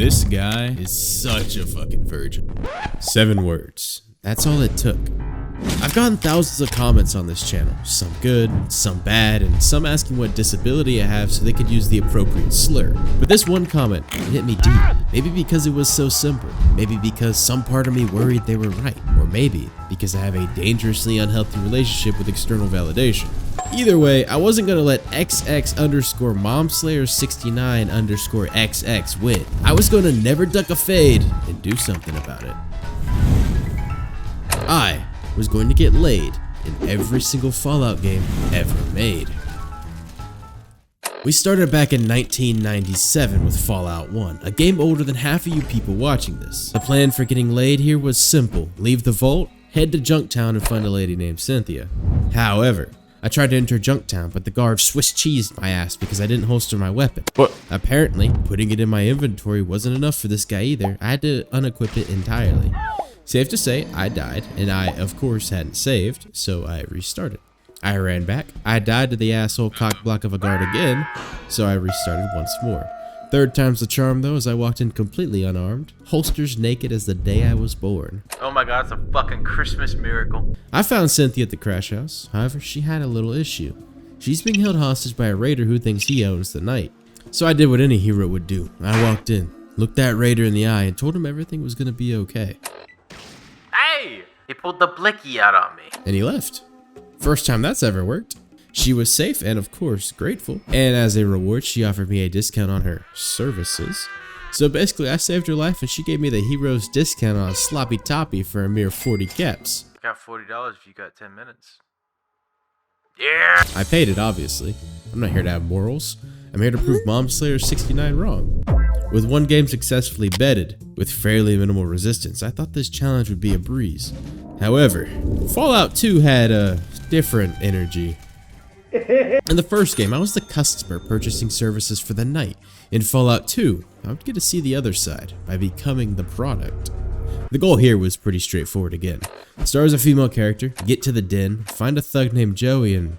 This guy is such a fucking virgin. 7 words. That's all it took. I've gotten thousands of comments on this channel, some good, some bad, and some asking what disability I have so they could use the appropriate slur. But this one comment hit me deep. Maybe because it was so simple. Maybe because some part of me worried they were right. Or maybe because I have a dangerously unhealthy relationship with external validation. Either way, I wasn't gonna let XX_momslayer69_XX win. I was gonna never duck a fade and do something about it. I was going to get laid in every single Fallout game ever made. We started back in 1997 with Fallout 1, a game older than half of you people watching this. The plan for getting laid here was simple: leave the vault, head to Junktown and find a lady named Cynthia. However, I tried to enter Junktown, but the guard Swiss cheesed my ass because I didn't holster my weapon. What? Apparently, putting it in my inventory wasn't enough for this guy either. I had to unequip it entirely. Safe to say, I died, and I, of course, hadn't saved, so I restarted. I ran back, I died to the asshole cockblock of a guard again, so I restarted once more. Third time's the charm though, as I walked in completely unarmed, holsters naked as the day I was born. Oh my god, it's a fucking Christmas miracle. I found Cynthia at the crash house, however, she had a little issue. She's being held hostage by a raider who thinks he owns the night. So I did what any hero would do. I walked in, looked that raider in the eye, and told him everything was gonna be okay. Hey! He pulled the blicky out on me. And he left. First time that's ever worked. She was safe and, of course, grateful. And as a reward, she offered me a discount on her services. So basically, I saved her life and she gave me the hero's discount on Sloppy Toppy for a mere 40 caps. Got $40 if you got 10 minutes. Yeah! I paid it, obviously. I'm not here to have morals. I'm here to prove momslayer69 wrong. With one game successfully bedded, with fairly minimal resistance, I thought this challenge would be a breeze. However, Fallout 2 had a different energy. In the first game, I was the customer purchasing services for the night. In Fallout 2, I would get to see the other side by becoming the product. The goal here was pretty straightforward again. Star as a female character, get to the den, find a thug named Joey, and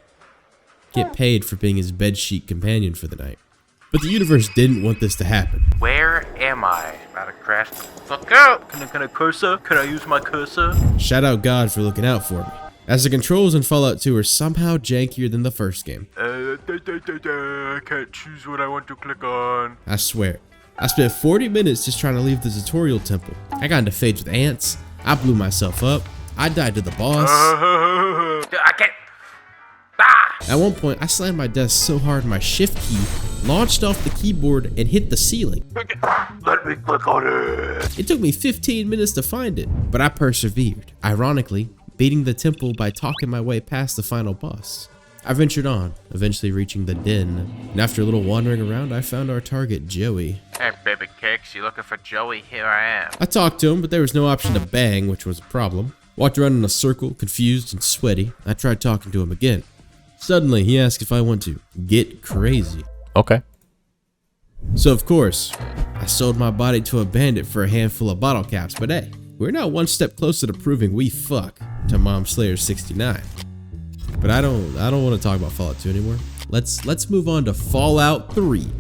get paid for being his bedsheet companion for the night. But the universe didn't want this to happen. Where am I? About to crash the fuck out. Can I cursor? Can I use my cursor? Shout out God for looking out for me, as the controls in Fallout 2 are somehow jankier than the first game. I can't choose what I want to click on. I swear, I spent 40 minutes just trying to leave the tutorial temple. I got into fades with ants, I blew myself up, I died to the boss. I can't. At one point, I slammed my desk so hard my shift key launched off the keyboard and hit the ceiling. Let me click on it. It took me 15 minutes to find it, but I persevered, ironically beating the temple by talking my way past the final boss. I ventured on, eventually reaching the den, and after a little wandering around, I found our target, Joey. Hey baby cakes, you looking for Joey? Here I am. I talked to him, but there was no option to bang, which was a problem. Walked around in a circle, confused and sweaty. I tried talking to him again. Suddenly, he asked if I want to get crazy. Okay. So of course, I sold my body to a bandit for a handful of bottle caps, but hey, we're now one step closer to proving we fuck to momslayer69. But I don't want to talk about Fallout 2 anymore. Let's move on to Fallout 3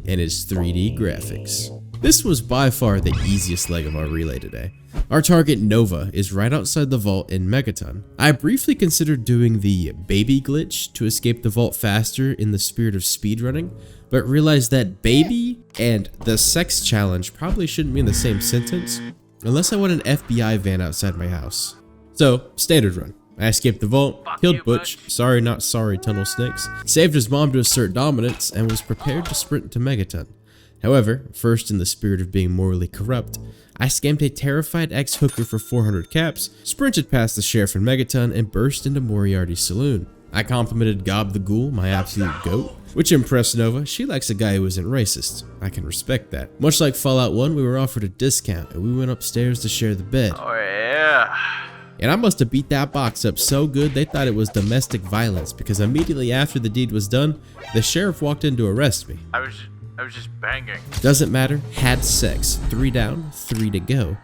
and its 3D graphics. This was by far the easiest leg of our relay today. Our target, Nova, is right outside the vault in Megaton. I briefly considered doing the baby glitch to escape the vault faster in the spirit of speedrunning, but realized that baby and the sex challenge probably shouldn't be in the same sentence, unless I want an FBI van outside my house. So, standard run. I escaped the vault, killed Butch, sorry not sorry tunnel snakes, saved his mom to assert dominance, and was prepared to sprint to Megaton. However, first in the spirit of being morally corrupt, I scammed a terrified ex-hooker for 400 caps, sprinted past the sheriff in Megaton, and burst into Moriarty's saloon. I complimented Gob the Ghoul, my absolute goat, which impressed Nova. She likes a guy who isn't racist. I can respect that. Much like Fallout 1, we were offered a discount, and we went upstairs to share the bed. Oh yeah. And I must have beat that box up so good they thought it was domestic violence, because immediately after the deed was done, the sheriff walked in to arrest me. I was just banging. Doesn't matter, had sex. 3 down, 3 to go.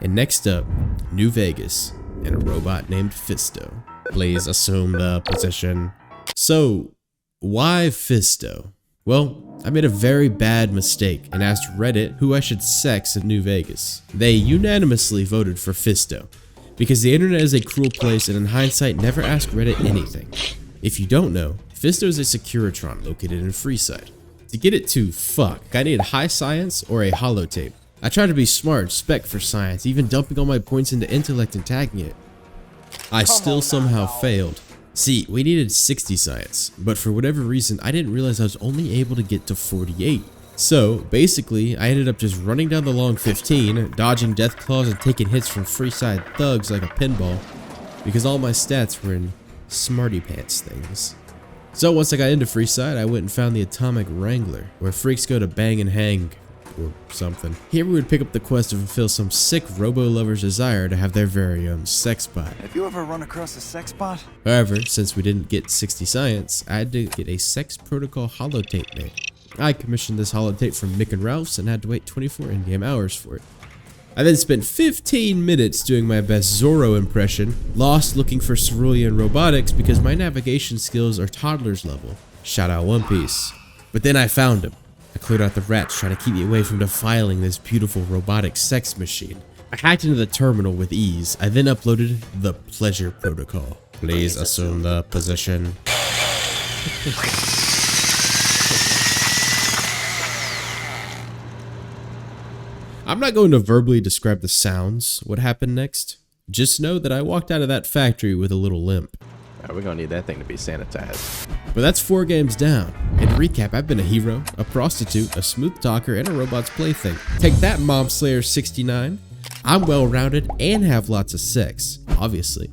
And next up, New Vegas, and a robot named Fisto. Please assume the position. So, why Fisto? Well, I made a very bad mistake and asked Reddit who I should sex in New Vegas. They unanimously voted for Fisto, because the internet is a cruel place and in hindsight never ask Reddit anything. If you don't know, Fisto is a Securitron located in Freeside. To get it to fuck, I needed high science or a holotape. I tried to be smart, spec for science, even dumping all my points into intellect and tagging it. I still somehow failed. See, we needed 60 science, but for whatever reason, I didn't realize I was only able to get to 48. So, basically, I ended up just running down the long 15, dodging death claws and taking hits from Freeside thugs like a pinball, because all my stats were in smarty pants things. So once I got into Freeside, I went and found the Atomic Wrangler, where freaks go to bang and hang, or something. Here we would pick up the quest to fulfill some sick robo-lover's desire to have their very own sex bot. Have you ever run across a sex bot? However, since we didn't get 60 science, I had to get a sex protocol holotape made. I commissioned this holotape from Mick and Ralph's and had to wait 24 in-game hours for it. I then spent 15 minutes doing my best Zorro impression, lost looking for cerulean robotics because my navigation skills are toddler's level. Shout out One Piece. But then I found him. I cleared out the rats trying to keep me away from defiling this beautiful robotic sex machine. I hacked into the terminal with ease. I then uploaded the pleasure protocol. Please assume the position. I'm not going to verbally describe the sounds, what happened next. Just know that I walked out of that factory with a little limp. We're gonna need that thing to be sanitized. But that's 4 games down. And to recap, I've been a hero, a prostitute, a smooth talker, and a robot's plaything. Take that, Mom Slayer 69. I'm well-rounded and have lots of sex, obviously.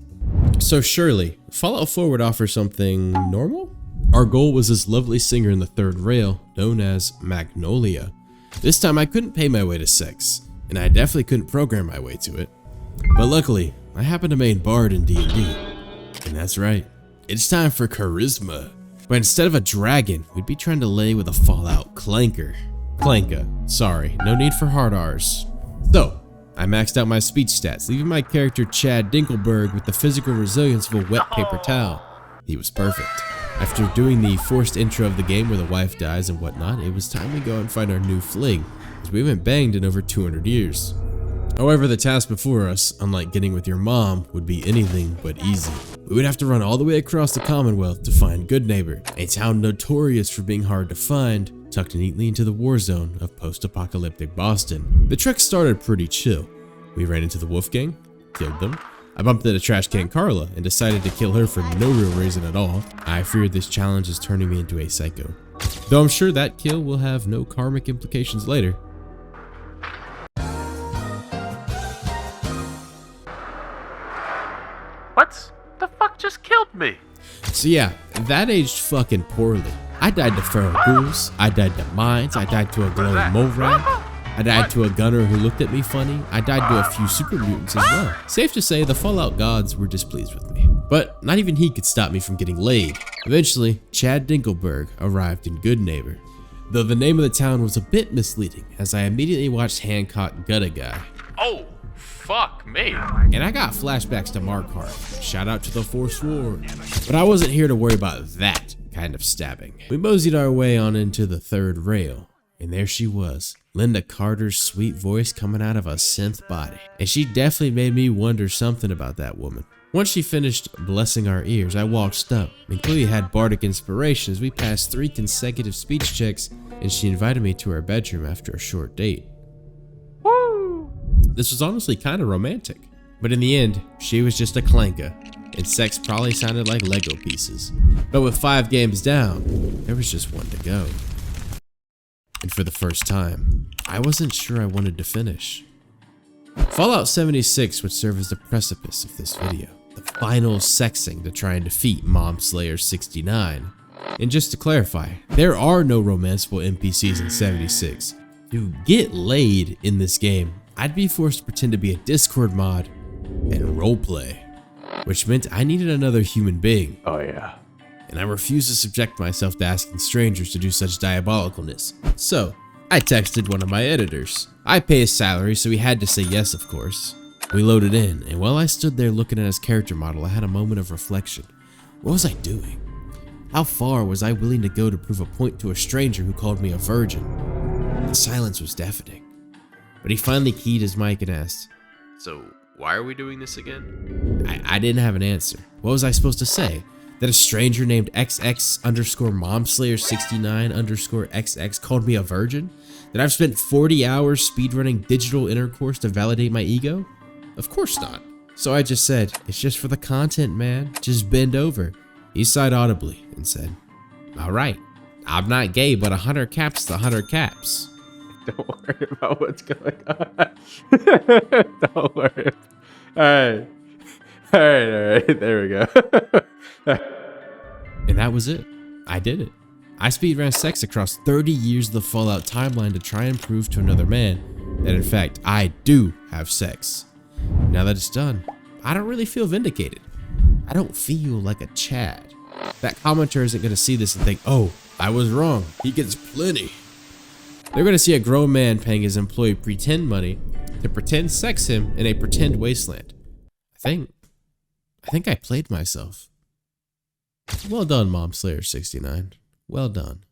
So surely, Fallout 4 would offer something normal? Our goal was this lovely singer in the third rail, known as Magnolia. This time I couldn't pay my way to sex, and I definitely couldn't program my way to it. But luckily, I happen to main Bard in D&D. And that's right, it's time for charisma. But instead of a dragon, we'd be trying to lay with a Fallout clanker. Clanka, sorry, no need for hard R's. So, I maxed out my speech stats, leaving my character Chad Dinkelberg with the physical resilience of a wet paper towel. He was perfect. After doing the forced intro of the game where the wife dies and whatnot, it was time to go and find our new fling, as we haven't banged in over 200 years. However, the task before us, unlike getting with your mom, would be anything but easy. We would have to run all the way across the Commonwealth to find Goodneighbor, a town notorious for being hard to find, tucked neatly into the war zone of post-apocalyptic Boston. The trek started pretty chill. We ran into the Wolfgang, killed them. I bumped into Trash Can Carla and decided to kill her for no real reason at all. I feared this challenge is turning me into a psycho. Though I'm sure that kill will have no karmic implications later. What the fuck just killed me? So yeah, that aged fucking poorly. I died to feral ghouls, I died to mines, I died to a glowing mole rat, I died to a gunner who looked at me funny, I died to a few super mutants as well. Safe to say the Fallout gods were displeased with me. But not even he could stop me from getting laid. Eventually, Chad Dinkelberg arrived in Goodneighbor, though the name of the town was a bit misleading as I immediately watched Hancock gut a guy. Oh, fuck me. And I got flashbacks to Markhart. Shout out to the Forsworn. But I wasn't here to worry about that kind of stabbing. We moseyed our way on into the third rail, and there she was, Linda Carter's sweet voice coming out of a synth body. And she definitely made me wonder something about that woman. Once she finished blessing our ears, I waltzed up and clearly had bardic inspiration as we passed 3 consecutive speech checks, and she invited me to her bedroom after a short date. Woo! This was honestly kind of romantic. But in the end, she was just a clanka, and sex probably sounded like Lego pieces. But with 5 games down, there was just 1 to go. And for the first time, I wasn't sure I wanted to finish. Fallout 76 would serve as the precipice of this video, the final sexing to try and defeat Mom Slayer 69. And just to clarify, there are no romanceable NPCs in 76. To get laid in this game, I'd be forced to pretend to be a Discord mod and roleplay, which meant I needed another human being. Oh yeah. And I refused to subject myself to asking strangers to do such diabolicalness. So, I texted one of my editors. I pay his salary, so he had to say yes, of course. We loaded in, and while I stood there looking at his character model, I had a moment of reflection. What was I doing? How far was I willing to go to prove a point to a stranger who called me a virgin? The silence was deafening. But he finally keyed his mic and asked, So, why are we doing this again? I didn't have an answer. What was I supposed to say? That a stranger named XX_momslayer69_XX called me a virgin? That I've spent 40 hours speedrunning digital intercourse to validate my ego? Of course not. So I just said, it's just for the content, man. Just bend over. He sighed audibly and said, alright, I'm not gay, but 100 caps to 100 caps. Don't worry about what's going on. Don't worry. Alright. Alright. There we go. And that was it. I did it. I speedran sex across 30 years of the Fallout timeline to try and prove to another man that in fact I do have sex. Now that it's done, I don't really feel vindicated. I don't feel like a Chad. That commenter isn't going to see this and think, oh, I was wrong. He gets plenty. They're going to see a grown man paying his employee pretend money to pretend sex him in a pretend wasteland. I think I played myself. Well done, Mom Slayer 69. Well done.